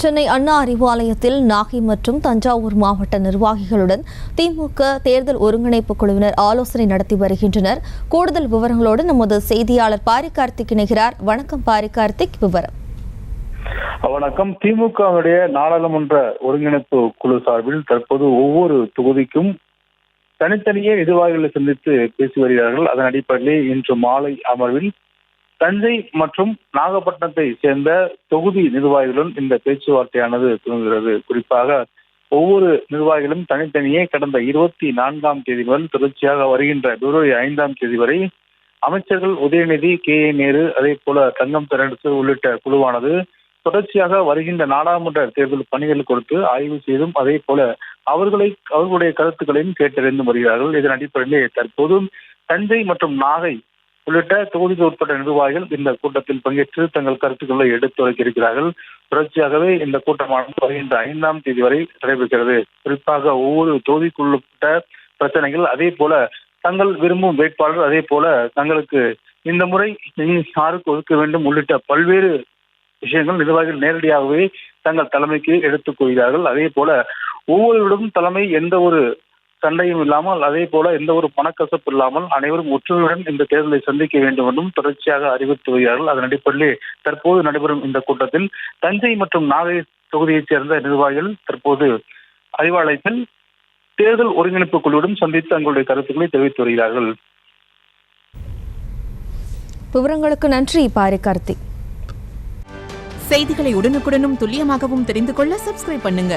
சென்னை அண்ணா அறிவாலயத்தில் நாகை மற்றும் தஞ்சாவூர் மாவட்ட நிர்வாகிகளுடன் திமுக தேர்தல் ஒருங்கிணைப்பு குழுவினர் ஆலோசனை நடத்தி வருகின்றனர். கூடுதல் விவரங்களோடு நமது செய்தியாளர் பாரி கார்த்திக் இணைகிறார். வணக்கம் பாரி கார்த்திக், விவரம். வணக்கம். திமுகவுடைய நாடாளுமன்ற ஒருங்கிணைப்பு குழு சார்பில் தற்போது ஒவ்வொரு தொகுதிக்கும் தனித்தனியே நிர்வாகிகளை சந்தித்து பேசி வருகிறார்கள். அதன் அடிப்படையில் இன்று மாலை அமர்வில் தஞ்சை மற்றும் நாகப்பட்டினத்தை சேர்ந்த தொகுதி நிர்வாகிகளுடன் இந்த பேச்சுவார்த்தையானது துவங்குகிறது. குறிப்பாக ஒவ்வொரு நிர்வாகிகளும் தனித்தனியே கடந்த 24ஆம் தேதி முதல் தொடர்ச்சியாக வருகின்ற பிப்ரவரி 5ஆம் தேதி வரை அமைச்சர்கள் உதயநிதி, கே.ஏ. நேரு, அதே போல தங்கம் தென்னரசு உள்ளிட்ட குழுவானது தொடர்ச்சியாக வருகின்ற நாடாளுமன்ற தேர்தல் பணிகள் கொடுத்து ஆய்வு செய்தும் அதே போல அவர்களுடைய கருத்துக்களையும் கேட்டறிந்து வருகிறார்கள். இதன் அடிப்படையிலே தற்போது தஞ்சை மற்றும் நாகை உள்ளிட்ட தொகுதிக்கு உட்பட்ட நிர்வாகிகள் இந்த கூட்டத்தில் பங்கேற்று தங்கள் கருத்துக்களை எடுத்துரைக்க இருக்கிறார்கள். தொடர்ச்சியாகவே இந்த கூட்டமானது வருகின்ற 5ஆம் தேதி வரை நடைபெறுகிறது. குறிப்பாக ஒவ்வொரு தொகுதிக்குள்ளுப்பட்ட பிரச்சனைகள், அதே போல தங்கள் விரும்பும் வேட்பாளர், அதே போல தங்களுக்கு இந்த முறை யாருக்கு ஒதுக்க வேண்டும் உள்ளிட்ட பல்வேறு விஷயங்கள் நிர்வாகிகள் நேரடியாகவே தங்கள் தலைமைக்கு எடுத்துக் கொள்கிறார்கள். அதே போல ஒவ்வொருவரும் தலைமை எந்த ஒரு சண்டையும் இல்லாமல், அதே போல எந்த ஒரு பணக்கசப்பு இல்லாமல் அனைவரும் ஒற்றுமையுடன் இந்த தேர்தலை சந்திக்க வேண்டும் என்றும் தொடர்ச்சியாக அறிவித்து வருகிறார்கள். அதன் அடிப்படையில் தற்போது நடைபெறும் இந்த கூட்டத்தில் தஞ்சை மற்றும் நாகை தொகுதியைச் சேர்ந்த நிர்வாகிகள் தற்போது அறிவாலயத்தில் தேர்தல் ஒருங்கிணைப்பு குழுவுடன் சந்தித்து தங்களுடைய கருத்துக்களை தெரிவித்து வருகிறார்கள். விவரங்களுக்கு நன்றி பாரி கார்த்திக். செய்திகளை உடனுக்குடனும் துல்லியமாகவும் தெரிந்து கொள்ள சப்ஸ்கிரைப் பண்ணுங்க.